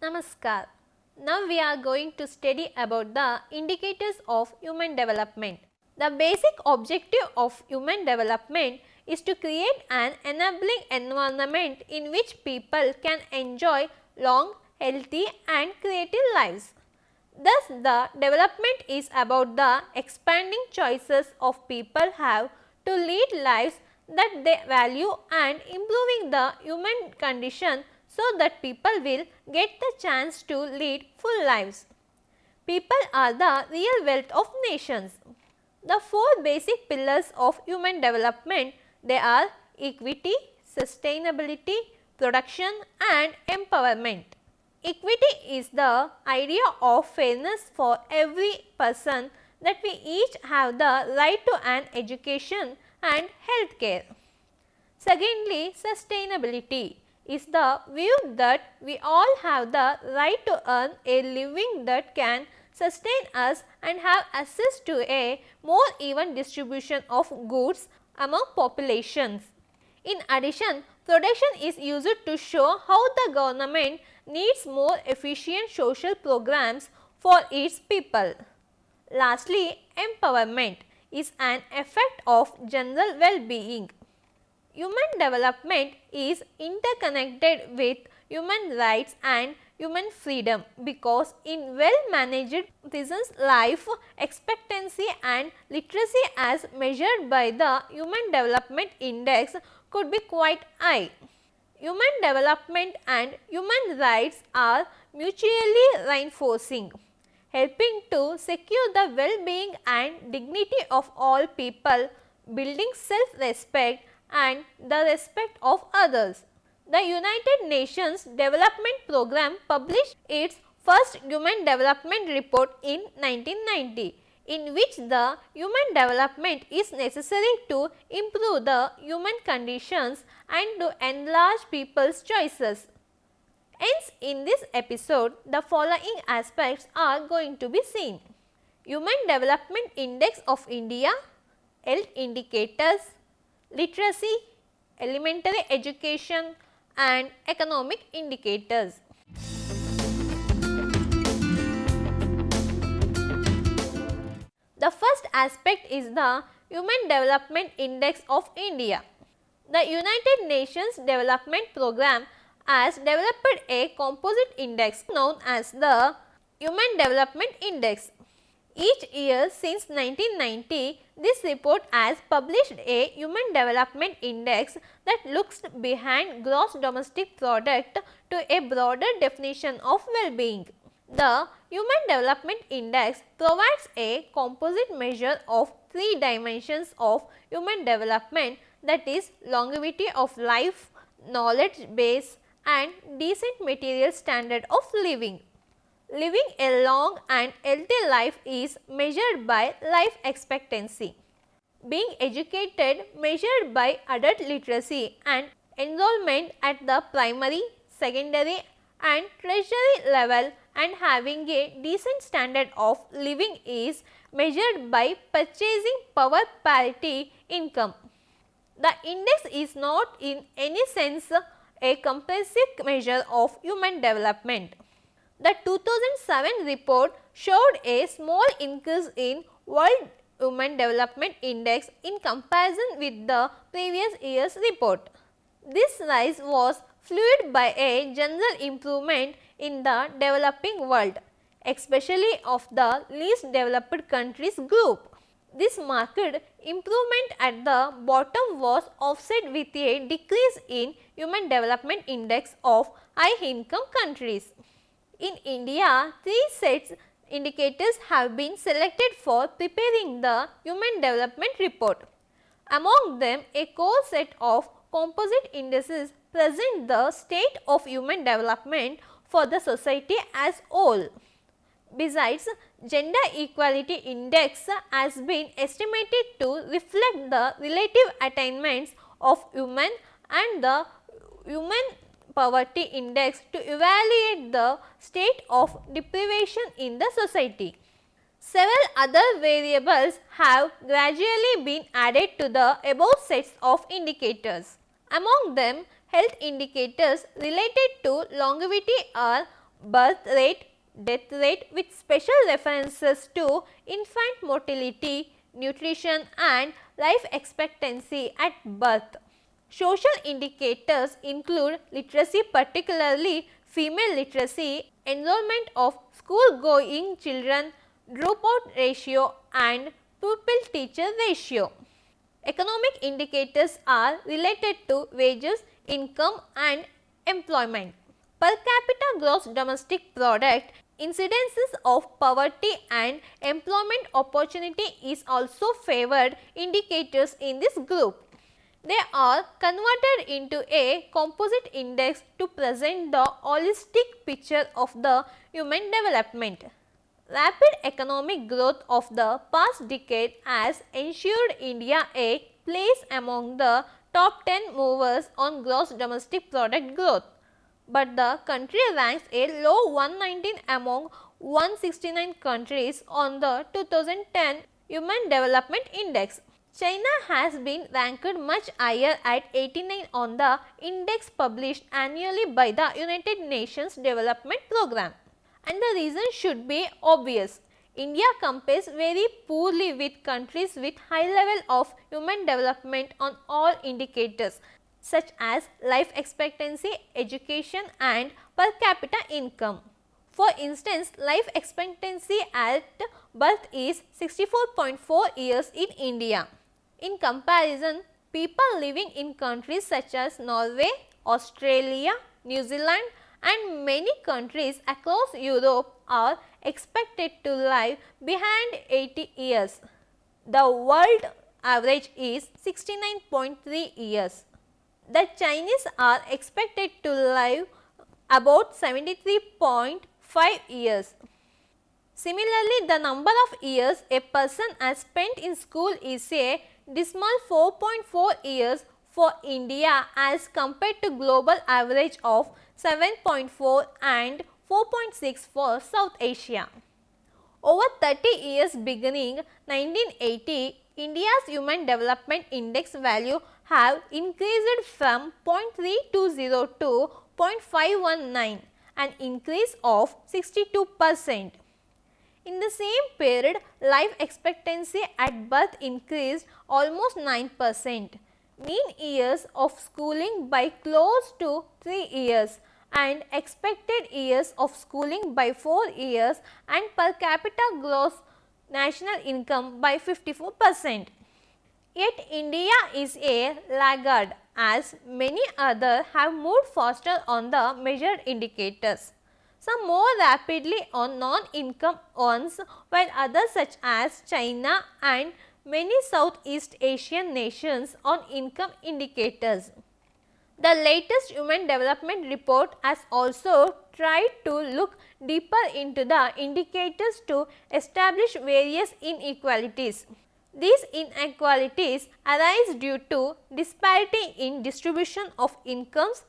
Namaskar. Now we are going to study about the indicators of human development. The basic objective of human development is to create an enabling environment in which people can enjoy long, healthy and creative lives. Thus, the development is about the expanding choices of people have to lead lives that they value and improving the human condition so that people will get the chance to lead full lives. People are the real wealth of nations. The four basic pillars of human development, they are equity, sustainability, production and empowerment. Equity is the idea of fairness for every person, that we each have the right to an education and health care. Secondly, sustainability is the view that we all have the right to earn a living that can sustain us and have access to a more even distribution of goods among populations. In addition, production is used to show how the government needs more efficient social programs for its people. Lastly, empowerment is an effect of general well-being. Human development is interconnected with human rights and human freedom, because in well-managed prisons, life expectancy and literacy as measured by the Human Development Index could be quite high. Human development and human rights are mutually reinforcing, helping to secure the well-being and dignity of all people, building self-respect and the respect of others. The United Nations Development Programme published its first Human Development Report in 1990, in which the human development is necessary to improve the human conditions and to enlarge people's choices. Hence, in this episode, the following aspects are going to be seen: Human Development Index of India, health indicators, literacy, elementary education and economic indicators. The first aspect is the Human Development Index of India. The United Nations Development Programme has developed a composite index known as the Human Development Index. Each year since 1990, this report has published a Human Development Index that looks behind gross domestic product to a broader definition of well-being. The Human Development Index provides a composite measure of three dimensions of human development, that is longevity of life, knowledge base and decent material standard of living. Living a long and healthy life is measured by life expectancy. Being educated measured by adult literacy and enrollment at the primary, secondary and tertiary level, and having a decent standard of living is measured by purchasing power parity income. The index is not in any sense a comprehensive measure of human development. The 2007 report showed a small increase in World Human Development Index in comparison with the previous year's report. This rise was fueled by a general improvement in the developing world, especially of the least developed countries group. This marked improvement at the bottom was offset with a decrease in Human Development Index of high income countries. In India, three sets indicators have been selected for preparing the Human Development Report. Among them, a core set of composite indices present the state of human development for the society as whole. Besides, Gender Equality Index has been estimated to reflect the relative attainments of women, and the Human Poverty Index to evaluate the state of deprivation in the society. Several other variables have gradually been added to the above sets of indicators. Among them, health indicators related to longevity are birth rate, death rate with special references to infant mortality, nutrition and life expectancy at birth. Social indicators include literacy, particularly female literacy, enrollment of school-going children, dropout ratio and pupil-teacher ratio. Economic indicators are related to wages, income and employment. Per capita gross domestic product, incidences of poverty and employment opportunity is also favored indicators in this group. They are converted into a composite index to present the holistic picture of the human development. Rapid economic growth of the past decade has ensured India a place among the top 10 movers on gross domestic product growth, but the country ranks a low 119 among 169 countries on the 2010 Human Development Index. China has been ranked much higher at 89 on the index published annually by the United Nations Development Programme. And the reason should be obvious. India compares very poorly with countries with high level of human development on all indicators such as life expectancy, education and per capita income. For instance, life expectancy at birth is 64.4 years in India. In comparison, people living in countries such as Norway, Australia, New Zealand and many countries across Europe are expected to live behind 80 years. The world average is 69.3 years. The Chinese are expected to live about 73.5 years. Similarly, the number of years a person has spent in school is a dismal 4.4 years for India as compared to global average of 7.4 and 4.6 for South Asia. Over 30 years beginning 1980, India's Human Development Index value have increased from 0.320 to 0.519, an increase of 62%. In the same period, life expectancy at birth increased almost 9%, mean years of schooling by close to 3 years and expected years of schooling by 4 years and per capita gross national income by 54%. Yet India is a laggard as many others have moved faster on the measured indicators. Some more rapidly on non-income ones, while others such as China and many Southeast Asian nations on income indicators. The latest Human Development Report has also tried to look deeper into the indicators to establish various inequalities. These inequalities arise due to disparity in distribution of incomes,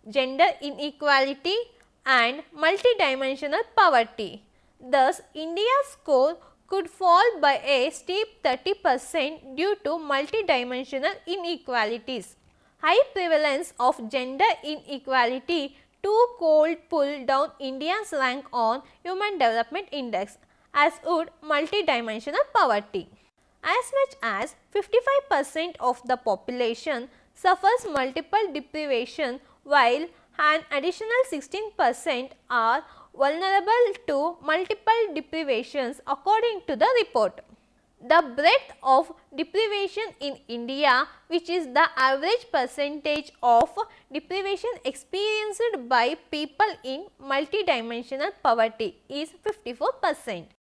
gender inequality and multidimensional poverty. Thus, India's score could fall by a steep 30% due to multidimensional inequalities. High prevalence of gender inequality too could pull down India's rank on Human Development Index, as would multidimensional poverty. As much as 55% of the population suffers multiple deprivation, while an additional 16% are vulnerable to multiple deprivations according to the report. The breadth of deprivation in India, which is the average percentage of deprivation experienced by people in multidimensional poverty, is 54%.